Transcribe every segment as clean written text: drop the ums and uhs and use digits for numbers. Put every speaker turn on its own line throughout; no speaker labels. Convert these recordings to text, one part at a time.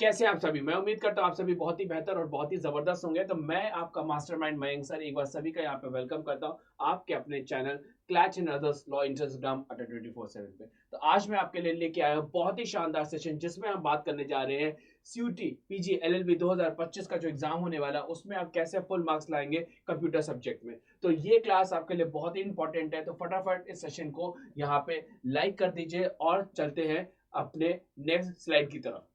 कैसे हैं आप सभी? मैं उम्मीद करता हूँ आप सभी बहुत ही बेहतर और बहुत ही ज़बरदस्त होंगे। तो मैं आपका मास्टरमाइंड मयंक सर एक बार सभी का यहाँ पे वेलकम करता हूँ आपके अपने चैनल क्लैच and others law Instagram Adda 24/7 पे। तो आज मैं आपके लिए लेके आया हूँ बहुत ही शानदार सेशन जिसमें हम बात करने जा रहे हैं सीयूटी पीजी एलएलबी 2025 का जो एग्जाम होने वाला है उसमें आप कैसे फुल मार्क्स लाएंगे कंप्यूटर सब्जेक्ट में। तो ये क्लास आपके लिए बहुत ही इंपॉर्टेंट है। तो फटाफट इस सेशन को यहाँ पे लाइक कर दीजिए और चलते हैं अपने नेक्स्ट स्लाइड की तरफ।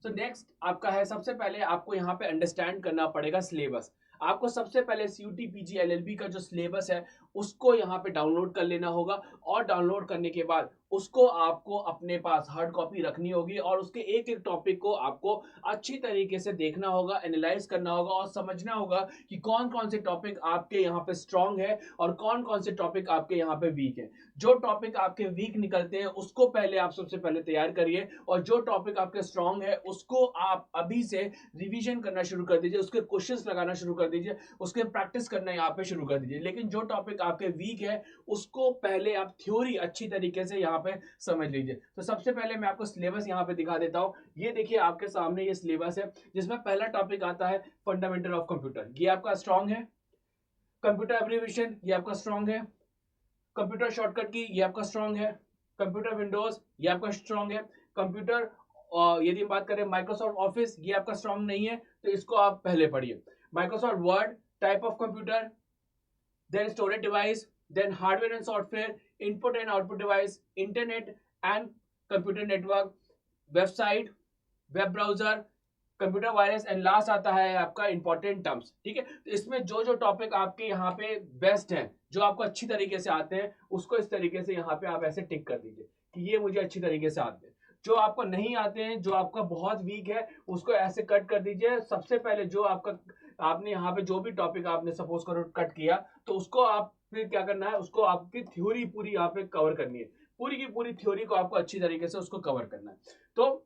तो नेक्स्ट आपका है, सबसे पहले आपको यहाँ पे अंडरस्टैंड करना पड़ेगा सिलेबस। आपको सबसे पहले सीयूटी पीजी एलएलबी का जो सिलेबस है उसको यहाँ पे डाउनलोड कर लेना होगा और डाउनलोड करने के बाद उसको आपको अपने पास हार्ड कॉपी रखनी होगी और उसके एक एक टॉपिक को आपको अच्छी तरीके से देखना होगा, एनालाइज करना होगा और समझना होगा कि कौन कौन से टॉपिक आपके यहाँ पे स्ट्रांग है और कौन कौन से टॉपिक आपके यहाँ पे वीक है। जो टॉपिक आपके वीक निकलते हैं उसको पहले आप सबसे पहले तैयार करिए और जो टॉपिक आपके स्ट्रांग है उसको आप अभी से रिवीजन करना शुरू कर दीजिए, उसके क्वेश्चंस लगाना शुरू कर दीजिए, उसके प्रैक्टिस करना यहाँ पे शुरू कर दीजिए। लेकिन जो टॉपिक आपके वीक है उसको पहले आप थ्योरी अच्छी तरीके से यहाँ पे समझ लीजिए। तो सबसे पहले मैं आपको सिलेबस यहाँ पे दिखा देता हूँ। ये देखिए आपके सामने ये सिलेबस है जिसमें पहला टॉपिक आता है फंडामेंटल ऑफ कंप्यूटर, ये आपका स्ट्रांग है। कंप्यूटर एब्रिविएशन ये आपका स्ट्रांग है। कंप्यूटर शॉर्टकट की ये आपका स्ट्रांग है। कंप्यूटर विंडोज ये आपका स्ट्रांग है। कंप्यूटर यदि हम बात करें माइक्रोसॉफ्ट ऑफिस ये आपका स्ट्रांग नहीं है तो इसको आप पहले पढ़िए। Microsoft word, type of computer, then storage device, then hardware and software, input and output device, internet and computer network, website, web browser, computer virus and last आता है आपका इंपॉर्टेंट टर्म्स। ठीक है, तो इसमें जो जो टॉपिक आपके यहाँ पे बेस्ट हैं, जो आपको अच्छी तरीके से आते हैं, उसको इस तरीके से यहाँ पे आप ऐसे टिक कर दीजिए कि ये मुझे अच्छी तरीके से आते हैं। जो आपको नहीं आते हैं, जो आपका बहुत वीक है, उसको ऐसे कट कर दीजिए। सबसे पहले जो आपका आपने यहाँ पे जो भी टॉपिक आपने सपोज करो कट किया तो उसको आप फिर क्या करना है, उसको आपकी थ्योरी पूरी यहाँ पे कवर करनी है। पूरी की पूरी थ्योरी को आपको अच्छी तरीके से उसको कवर करना है। तो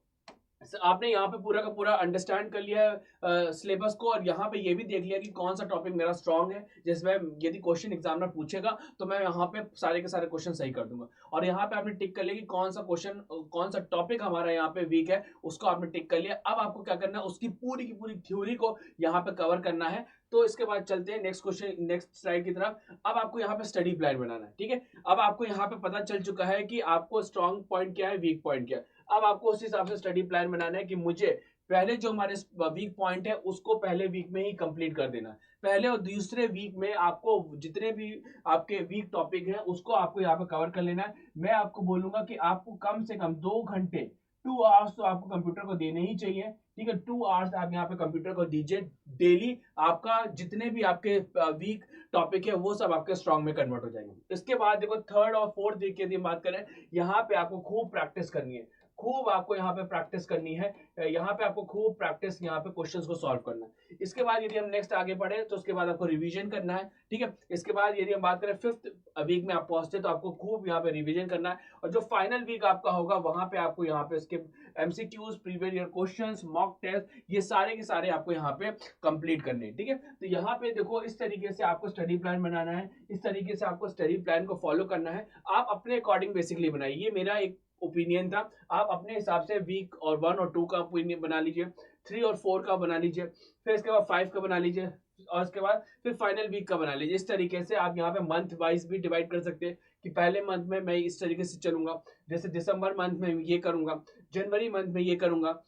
आपने यहाँ पे पूरा का पूरा अंडरस्टैंड कर लिया है सिलेबस को और यहाँ पे ये भी देख लिया कि कौन सा टॉपिक मेरा स्ट्रांग है, जिसमें यदि क्वेश्चन एग्जामिनर पूछेगा तो मैं यहाँ पे सारे के सारे क्वेश्चन सही कर दूंगा। और यहाँ पे आपने टिक कर लिया कि कौन सा क्वेश्चन, कौन सा टॉपिक हमारा यहाँ पे वीक है, उसको आपने टिक कर लिया। अब आपको क्या करना है, उसकी पूरी की पूरी थ्योरी को यहाँ पे कवर करना है। तो इसके बाद चलते हैं नेक्स्ट क्वेश्चन, नेक्स्ट स्लाइड की तरफ। अब आपको यहाँ पे स्टडी प्लान बनाना है। ठीक है, अब आपको यहाँ पे पता चल चुका है कि आपको स्ट्रांग पॉइंट क्या है, वीक पॉइंट क्या है। अब आपको उस हिसाब से स्टडी प्लान बनाना है कि मुझे पहले जो हमारे वीक पॉइंट है उसको पहले वीक में ही कंप्लीट कर देना है। पहले और दूसरे वीक में आपको जितने भी आपके वीक टॉपिक हैं उसको आपको यहाँ पे कवर कर लेना है। मैं आपको बोलूंगा कि आपको कम से कम 2 घंटे, 2 आवर्स तो आपको कंप्यूटर को देने ही चाहिए। ठीक है, 2 आवर्स आप यहाँ पे कंप्यूटर को दीजिए डेली। आपका जितने भी आपके वीक टॉपिक है वो सब आपके स्ट्रांग में कन्वर्ट हो जाएंगे। इसके बाद देखो थर्ड और फोर्थ वीक की यदि बात करें, यहाँ पे आपको खूब प्रैक्टिस करनी है। खूब आपको यहाँ पे प्रैक्टिस करनी है। यहाँ पे आपको खूब प्रैक्टिस, यहाँ पे क्वेश्चंस को सॉल्व करना है। इसके बाद यदि हम नेक्स्ट आगे बढ़े तो उसके बाद आपको रिवीजन करना है। ठीक है, इसके बाद यदि हम बात करें फिफ्थ वीक में आप पहुंचते तो आपको खूब यहाँ पे रिवीजन करना है। और जो फाइनल वीक आपका होगा वहां पे आपको यहाँ पे इसके MCQs, previous year questions, mock test, ये सारे के सारे आपको यहाँ पे कंप्लीट करने हैं। ठीक है, तो यहाँ पे देखो इस तरीके से आपको स्टडी प्लान बनाना है, इस तरीके से आपको स्टडी प्लान को फॉलो करना है। आप अपने अकॉर्डिंग बेसिकली बनाइए, ये मेरा एक ओपिनियन था। आप अपने हिसाब से वीक और 1 और 2 का ओपिनियन बना लीजिए, 3 और 4 का बना लीजिए, फिर इसके बाद 5 का बना लीजिए और इसके बाद फिर फाइनल वीक का बना लीजिए। इस तरीके से आप यहाँ पे मंथ वाइज भी डिवाइड कर सकते हैं कि पहले मंथ में मैं इस तरीके से चलूंगा, जैसे दिसंबर मंथ में ये करूंगा, जनवरी मंथ में ये करूंगा,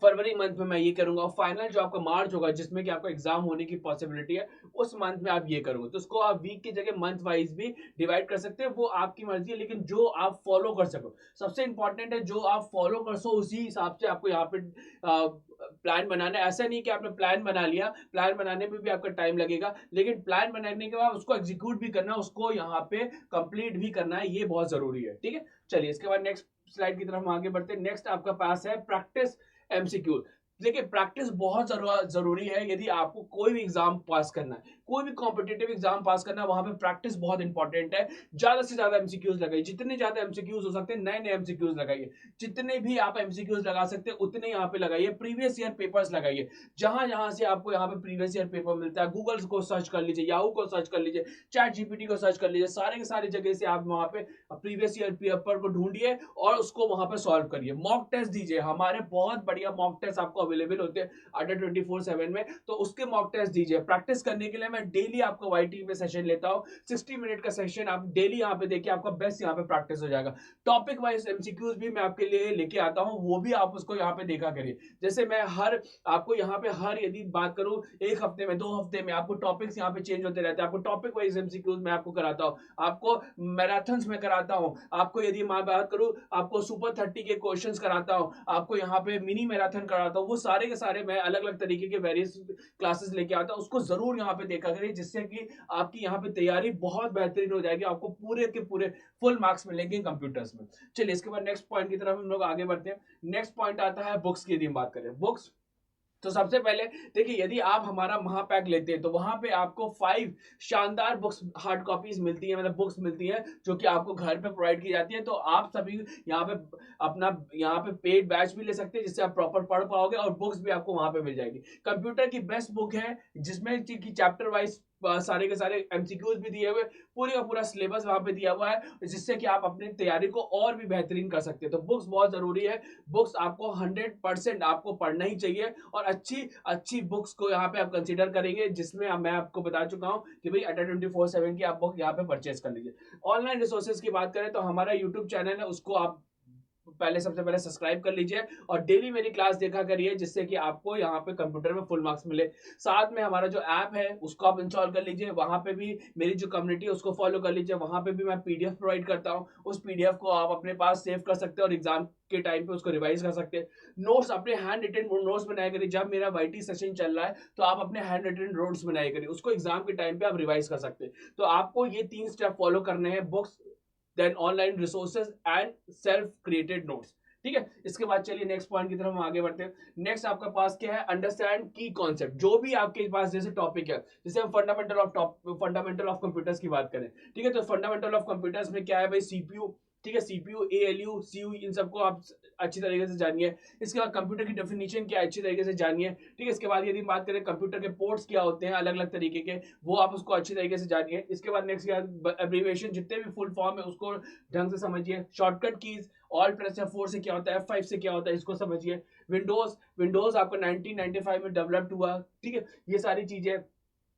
फरवरी मंथ में मैं ये करूंगा और फाइनल जो आपका मार्च होगा जिसमें कि आपका एग्जाम होने की पॉसिबिलिटी है उस मंथ में आप ये करोगे। तो उसको आप वीक की जगह मंथ वाइज भी डिवाइड कर सकते हैं, वो आपकी मर्जी है, लेकिन जो आप फॉलो कर सको सबसे इंपॉर्टेंट है, जो आप फॉलो कर सो उसी हिसाब से आपको यहाँ पे प्लान बनाना है। ऐसा नहीं कि आपने प्लान बना लिया, प्लान बनाने में भी आपका टाइम लगेगा, लेकिन प्लान बनाने के बाद उसको एग्जीक्यूट भी करना, उसको यहाँ पे कंप्लीट भी करना है, ये बहुत जरूरी है। ठीक है, चलिए इसके बाद नेक्स्ट स्लाइड की तरफ हम आगे बढ़ते हैं। नेक्स्ट आपका पास है प्रैक्टिस एमसीक्यू। देखिए प्रैक्टिस बहुत जरूरी है यदि आपको कोई भी एग्जाम पास करना है। कोई भी कॉम्पिटिटिव एग्जाम पास करना, वहां पे प्रैक्टिस बहुत इंपॉर्टेंट है। ज्यादा से ज्यादा एमसीक्यूज लगाइए, जितने ज्यादा एमसीक्यूज हो सकते हैं नए नए एमसीक्यूज लगाइए, जितने भी आप एमसीक्यूज लगा सकते हैं उतने यहाँ पे लगाइए। प्रीवियस ईयर पेपर्स लगाइए, जहां जहां से आपको यहाँ पे प्रीवियस ईयर पेपर मिलता है, गूगल को सर्च कर लीजिए, याहू को सर्च कर लीजिए, चैट जीपीटी को सर्च कर लीजिए, सारे के सारे जगह से आप वहां पे प्रीवियस ईयर पेपर को ढूंढिए और उसको वहां पे सॉल्व करिए। मॉक टेस्ट दीजिए, हमारे बहुत बढ़िया मॉक टेस्ट आपको अवेलेबल होते हैं अड्डा 24/7 में, तो उसके मॉक टेस्ट दीजिए। प्रैक्टिस करने के लिए मैं डेली आपको वाईटी पे सेशन लेता हूँ, 60 मिनट का सेशन आप डेली यहाँ पे देखिए, आपका बेस्ट यहाँ पे प्रैक्टिस हो जाएगा। टॉपिक वाइज एमसीक्यूज भी मैं आपके लिए लेके आता हूँ, वो भी आप उसको यहाँ पे देखा करिए। जैसे मैं आपको यहाँ पे यदि बात करूं, एक हफ्ते में 2 हफ्ते में आपको टॉपिक्स यहाँ पे चेंज होते रहते हैं, आपको टॉपिक वाइज एमसीक्यूज मैं आपको कराता हूँ, आपको मैराथन्स में कराता हूँ, आपको यदि मैं बात करूं आपको सुपर 30 के क्वेश्चंस कराता हूँ, आपको यहाँ पे मिनी मैराथन कराता हूँ, वो सारे के सारे मैं अलग अलग तरीके के वेरियस क्लासेस लेके आता हूँ, उसको जरूर यहाँ पे देखा करिए, जिससे कि आपकी यहाँ पे तैयारी बहुत बेहतरीन हो जाएगी, आपको पूरे के पूरे फुल मार्क्स मिलेंगे कंप्यूटर्स में। चलिए इसके बाद नेक्स्ट पॉइंट की तरफ हम लोग आगे बढ़ते हैं। नेक्स्ट पॉइंट आता है बुक्स की, यदि हम बात करें बुक्स, तो सबसे पहले देखिए, यदि आप हमारा महापैक लेते हैं तो वहां पे आपको 5 शानदार बुक्स हार्ड कॉपीज मिलती है, मतलब बुक्स मिलती है जो कि आपको घर पे प्रोवाइड की जाती है। तो आप सभी यहाँ पे अपना यहाँ पे पेड बैच भी ले सकते हैं, जिससे आप प्रॉपर पढ़ पाओगे और बुक्स भी आपको वहां पे मिल जाएगी। कंप्यूटर की बेस्ट बुक है, जिसमें कि चैप्टर वाइज सारे के सारे एमसीक्यूज भी दिए हुए, पूरे का पूरा सिलेबस वहां पे दिया हुआ है, जिससे कि आप अपनी तैयारी को और भी बेहतरीन कर सकते हैं। तो बुक्स बहुत जरूरी है, बुक्स आपको 100% आपको पढ़ना ही चाहिए, और अच्छी अच्छी बुक्स को यहाँ पे आप कंसीडर करेंगे, जिसमें मैं आपको बता चुका हूँ कि भाई अड्डा 24/7 की आप बुक यहाँ पे परचेज कर लीजिए। ऑनलाइन रिसोर्सेज की बात करें तो हमारा यूट्यूब चैनल है, उसको आप सबसे पहले सब्सक्राइब कर लीजिए और डेली मेरी क्लास देखा करिए, जिससे कि आपको यहाँ पे कंप्यूटर में फुल मार्क्स मिले। साथ में हमारा जो ऐप है उसको आप इंस्टॉल कर लीजिए, वहां पे भी मेरी जो कम्युनिटी है उसको फॉलो कर लीजिए, वहां पे भी मैं पीडीएफ प्रोवाइड करता हूँ, उस पीडीएफ को आप अपने पास सेव कर सकते हैं और एग्जाम के टाइम पे उसको रिवाइज कर सकते हैं। नोट्स अपने हैंड रिटन नोट्स बनाया करिए, जब मेरा वाईटी सेशन चल रहा है तो आप अपने हैंड रिटन नोट्स बनाया करिए, उसको एग्जाम के टाइम पे आप रिवाइज कर सकते हैं। तो आपको ये 3 स्टेप फॉलो करने हैं, books, then online resources and self created notes. ठीक है, इसके बाद चलिए नेक्स्ट पॉइंट की तरफ हम आगे बढ़ते हैं। नेक्स्ट आपका पास क्या है, अंडरस्टैंड की कॉन्सेप्ट। जो भी आपके पास जैसे टॉपिक है, जैसे हम फंडामेंटल ऑफ कंप्यूटर्स की बात करें, ठीक है, तो फंडामेंटल ऑफ कंप्यूटर्स में क्या है भाई, सीपीयू, ठीक है, सीपीयू, एएलयू, सीयू, इन सबको आप अच्छी तरीके से जानिए। इसके बाद कंप्यूटर की डेफिनेशन क्या है अच्छी तरीके से जानिए। ठीक है, इसके बाद यदि बात करें कंप्यूटर के पोर्ट्स क्या होते हैं अलग अलग तरीके के, वो आप उसको अच्छी तरीके से जानिए। इसके बाद नेक्स्ट एब्रीविएशन, जितने भी फुल फॉर्म है उसको ढंग से समझिए। Shortcut keys, all press F4 से क्या होता है, F5 से क्या होता है, इसको समझिए। विंडोज आपको 1995 में डेवलप्ड हुआ, ठीक है, ये सारी चीजें।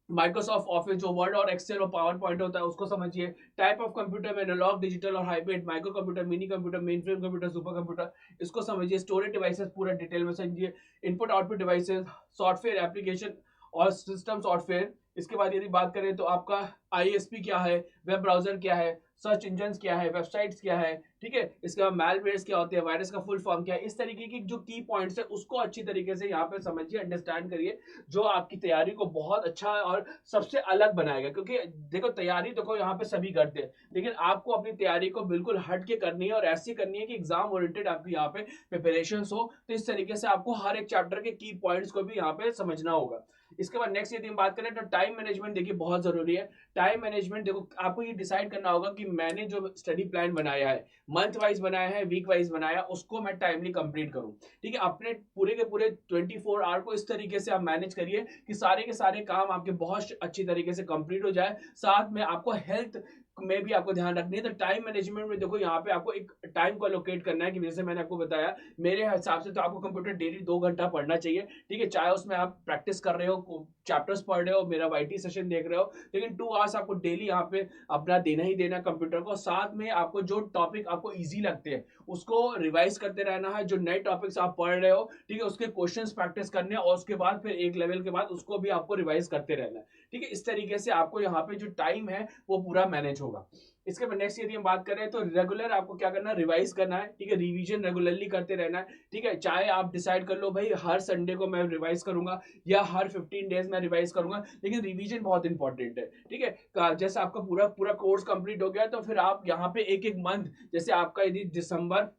माइक्रोसॉफ्ट ऑफिस, जो वर्ड और एक्सेल और पावर पॉइंट होता है, उसको समझिए। टाइप ऑफ कंप्यूटर में एनालॉग, डिजिटल और hybrid, micro computer, mini computer, main frame computer, super computer, इसको समझिए। स्टोरेज डिवाइसेस पूरा डिटेल में समझिए। Input output devices, software application और सिस्टम सॉफ्टवेयर। इसके बाद यदि बात करें तो आपका आईएसपी क्या है, वेब ब्राउजर क्या है, सर्च इंजन क्या है, वेबसाइट्स क्या है, ठीक है, इसके बाद मैलवेयर्स क्या होते हैं, वायरस का फुल फॉर्म क्या है, इस तरीके की जो की पॉइंट्स है उसको अच्छी तरीके से यहाँ पे समझिए, अंडरस्टैंड करिए, जो आपकी तैयारी को बहुत अच्छा और सबसे अलग बनाएगा। क्योंकि देखो तैयारी देखो यहाँ पे सभी करते हैं, लेकिन आपको अपनी तैयारी को बिल्कुल हट के करनी है और ऐसी करनी है कि एग्जाम ओरिएंटेड आपकी यहाँ पे प्रिपरेशन हो। तो इस तरीके से आपको हर एक चैप्टर के की पॉइंट्स को भी यहाँ पे समझना होगा। इसके बाद नेक्स्ट यदि हम बात करें तो टाइम मैनेजमेंट, देखिए बहुत जरूरी है। टाइम मैनेजमेंट देखो, आपको ये डिसाइड करना होगा कि मैंने जो स्टडी प्लान बनाया है, मंथ वाइज बनाया है, वीक वाइज बनाया, उसको मैं टाइमली कंप्लीट करूं। ठीक है, अपने पूरे के पूरे 24 आवर को इस तरीके से आप मैनेज करिए कि सारे के सारे काम आपके बहुत अच्छी तरीके से कंप्लीट हो जाए। साथ में आपको हेल्थ में भी आपको ध्यान रखनी है। तो टाइम मैनेजमेंट में देखो, यहाँ पे आपको एक टाइम को एलोकेट करना है कि जैसे मैंने आपको बताया, मेरे हिसाब से तो आपको कंप्यूटर डेली 2 घंटा पढ़ना चाहिए। ठीक है, चाहे उसमें आप प्रैक्टिस कर रहे हो, चैप्टर्स पढ़ रहे हो, मेरा वाईटी सेशन देख रहे हो, लेकिन 2 आवर्स आपको डेली यहाँ पे अपना देना ही देना कंप्यूटर को। साथ में आपको जो टॉपिक आपको इजी लगते हैं उसको रिवाइज करते रहना है। जो नए टॉपिक्स आप पढ़ रहे हो, ठीक है, उसके क्वेश्चंस प्रैक्टिस करने, और उसके बाद फिर एक लेवल के बाद उसको भी आपको रिवाइज करते रहना है। ठीक है, इस तरीके से आपको यहाँ पे जो टाइम है वो पूरा मैनेज होगा। इसके बाद नेक्स्ट यदि हम बात करें तो रेगुलर आपको क्या करना है, रिवाइज करना है। ठीक है, रिवीजन रेगुलरली करते रहना है। ठीक है, चाहे आप डिसाइड कर लो भाई हर संडे को मैं रिवाइज करूंगा या हर 15 डेज में रिवाइज करूंगा, लेकिन रिवीजन बहुत इंपॉर्टेंट है। ठीक है, जैसे आपका पूरा पूरा कोर्स कंप्लीट हो गया तो फिर आप यहाँ पे एक एक मंथ, जैसे आपका यदि दिसंबर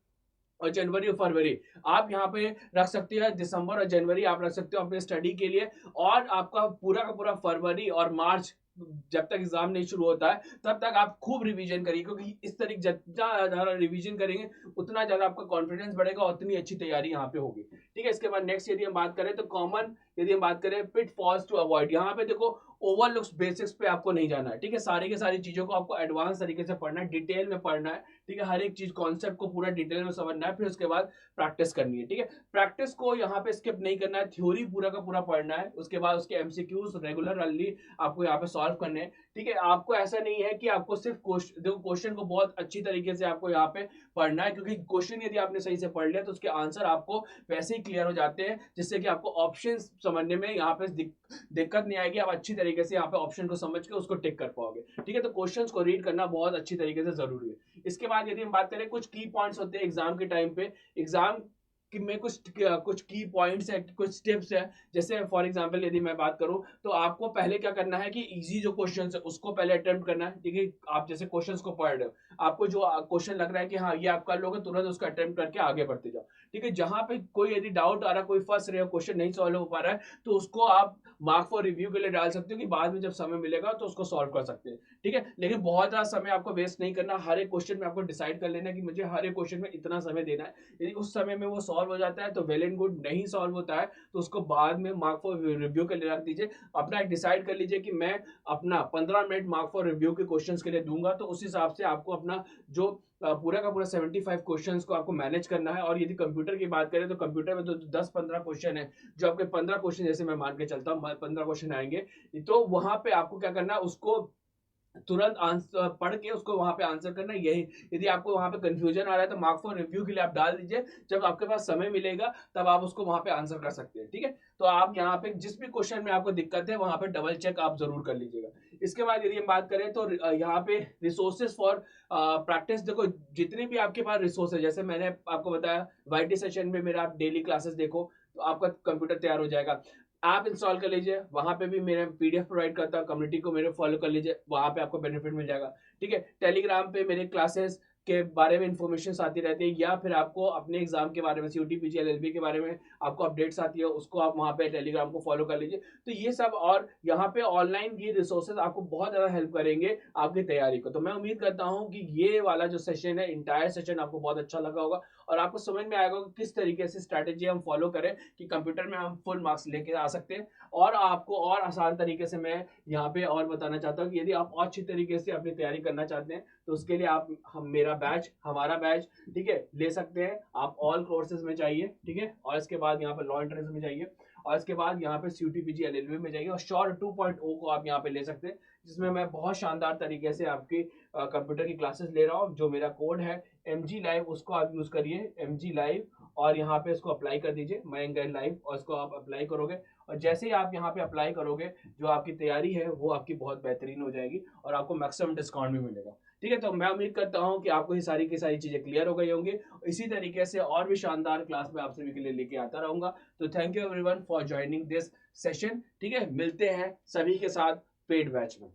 और जनवरी और फरवरी आप यहाँ पे रख सकते हो, दिसंबर और जनवरी आप रख सकते हो अपने स्टडी के लिए। और आपका पूरा का पूरा फरवरी और मार्च जब तक एग्जाम नहीं शुरू होता है तब तक आप खूब रिवीजन करिए, क्योंकि इस तरीके जितना ज़्यादा रिवीजन करेंगे उतना ज़्यादा आपका कॉन्फिडेंस बढ़ेगा और उतनी अच्छी तैयारी यहाँ पे होगी। ठीक है, इसके बाद नेक्स्ट यदि हम बात करें तो कॉमन, यदि हम बात करें पिट फॉल्स टू अवॉइड, यहाँ पे देखो ओवरलुक्स बेसिक्स पे आपको नहीं जाना है। ठीक है, सारी की सारी चीजों को आपको एडवांस तरीके से पढ़ना है, डिटेल में पढ़ना है। ठीक है, हर एक चीज कॉन्सेप्ट को पूरा डिटेल में समझना है, फिर उसके बाद प्रैक्टिस करनी है। ठीक है, प्रैक्टिस को यहाँ पे स्किप नहीं करना है, थ्योरी पूरा का पूरा पढ़ना है, उसके बाद उसके एमसीक्यूज रेगुलरली आपको यहाँ पे सॉल्व करने हैं। ठीक है, आपको ऐसा नहीं है कि आपको सिर्फ क्वेश्चन को बहुत अच्छी तरीके से आपको यहाँ पे पढ़ना है, क्योंकि क्वेश्चन यदि आपने सही से पढ़ लिया तो उसके आंसर आपको वैसे ही क्लियर हो जाते हैं, जिससे कि आपको ऑप्शन समझने में यहाँ पे दिक्कत नहीं आएगी। आप अच्छी तरीके से यहाँ पे ऑप्शन को समझ के उसको टिक कर पाओगे। ठीक है, तो क्वेश्चंस को रीड करना बहुत अच्छी तरीके से जरूरी है। इसके बाद यदि हम बात करें कुछ की पॉइंट्स होते हैं एग्जाम के टाइम पे, एग्जाम में कुछ की पॉइंट्स है, कुछ टिप्स है। जैसे फॉर एग्जांपल यदि मैं बात करूं तो आपको पहले क्या करना है कि इजी जो क्वेश्चन है उसको पहले अटेम्प्ट करना है। ठीक है, आप जैसे क्वेश्चंस को पढ़ रहे हो, आपको जो क्वेश्चन लग रहा है कि हाँ ये आप कर लोगे, तुरंत उसका अटेम्प्ट करके आगे बढ़ते जाओ। ठीक है, जहां पे कोई यदि डाउट आ रहा है, कोई फंस रहे हो, क्वेश्चन नहीं सॉल्व हो पा रहा है, तो उसको आप मार्क फॉर रिव्यू के लिए डाल सकते हो कि बाद में जब समय मिलेगा तो उसको सॉल्व कर सकते हैं। ठीक है, लेकिन बहुत ज्यादा समय आपको वेस्ट नहीं करना, हर एक क्वेश्चन में आपको डिसाइड कर लेना कि मुझे हर एक क्वेश्चन में इतना समय देना है। यदि उस समय में वो सॉल्व हो जाता है तो वेल एंड गुड, नहीं सॉल्व होता है तो उसको बाद में मार्क फॉर रिव्यू के लिए रख दीजिए। अपना एक डिसाइड कर लीजिए कि मैं अपना 15 मिनट मार्क फॉर रिव्यू के क्वेश्चंस के लिए दूंगा, तो उस हिसाब से आपको अपना जो पूरा का पूरा 75 क्वेश्चंस को आपको मैनेज करना है। और यदि कंप्यूटर की बात करें तो कंप्यूटर में तो 10-15 क्वेश्चन है, जो आपके 15 क्वेश्चन जैसे मैं मान के चलता हूँ 15 क्वेश्चन आएंगे, तो वहां पे आपको क्या करना है, उसको तुरंत आंसर पढ़ के उसको वहां पे आंसर करना। यही यदि आपको वहां पे कंफ्यूजन आ रहा है तो मार्क फॉर रिव्यू के लिए आप डाल दीजिए, जब आपके पास समय मिलेगा तब आप उसको वहां पे आंसर कर सकते हैं। ठीक है, तो आप यहाँ पे जिस भी क्वेश्चन में आपको दिक्कत है वहां पे डबल चेक आप जरूर कर लीजिएगा। इसके बाद यदि हम बात करें तो यहाँ पे रिसोर्सेज फॉर प्रैक्टिस, देखो जितने भी आपके पास रिसोर्स है, जैसे मैंने आपको बताया वाईटी सेशन में मेरा आप डेली क्लासेस देखो तो आपका कंप्यूटर तैयार हो जाएगा। ऐप इंस्टॉल कर लीजिए, वहां पे भी मेरे पीडीएफ प्रोवाइड करता हूँ, कम्युनिटी को मेरे फॉलो कर लीजिए, वहां पे आपको बेनिफिट मिल जाएगा। ठीक है, टेलीग्राम पे मेरे क्लासेस के बारे में इंफॉर्मेशन आती रहती है, या फिर आपको अपने एग्जाम के बारे में सीयूटी पीजी एलएलबी के बारे में आपको अपडेट्स आती है, उसको आप वहां पे टेलीग्राम को फॉलो कर लीजिए। तो ये सब और यहाँ पे ऑनलाइन ये रिसोर्सेज आपको बहुत ज्यादा हेल्प करेंगे आपकी तैयारी को। तो मैं उम्मीद करता हूँ कि ये वाला जो सेशन है, इंटायर सेशन आपको बहुत अच्छा लगा होगा और आपको समझ में आएगा कि किस तरीके से स्ट्रैटेजी हम फॉलो करें कि कंप्यूटर में हम फुल मार्क्स लेके आ सकते हैं। और आपको और आसान तरीके से मैं यहाँ पे और बताना चाहता हूँ कि यदि आप और अच्छी तरीके से अपनी तैयारी करना चाहते हैं तो उसके लिए आप हमारा बैच ठीक है ले सकते हैं। आप ऑल कोर्सेज में जाइए, ठीक है, और इसके बाद यहाँ पे लॉ एंट्रेंस में जाइए, और इसके बाद यहाँ पे सीयूटी पीजी एलएलबी में जाइए, और श्योर 2.0 को आप यहाँ पे ले सकते हैं, जिसमें मैं बहुत शानदार तरीके से आपकी कंप्यूटर की क्लासेस ले रहा हूँ। जो मेरा कोड है MG लाइव, उसको आप यूज करिए MG लाइव, और यहाँ पे इसको अप्लाई कर दीजिए मयंक गाइड लाइव, और इसको आप अप्लाई करोगे, और जैसे ही आप यहाँ पे अप्लाई करोगे जो आपकी तैयारी है वो आपकी बहुत बेहतरीन हो जाएगी और आपको मैक्सिमम डिस्काउंट भी मिलेगा। ठीक है, तो मैं उम्मीद करता हूँ कि आपको ये सारी की सारी चीजें क्लियर हो गई होंगी। इसी तरीके से और भी शानदार क्लास में आप सभी के लिए लेके आता रहूंगा। तो thank you everyone for joining this session. ठीक है, मिलते हैं सभी के साथ पेड बैच में।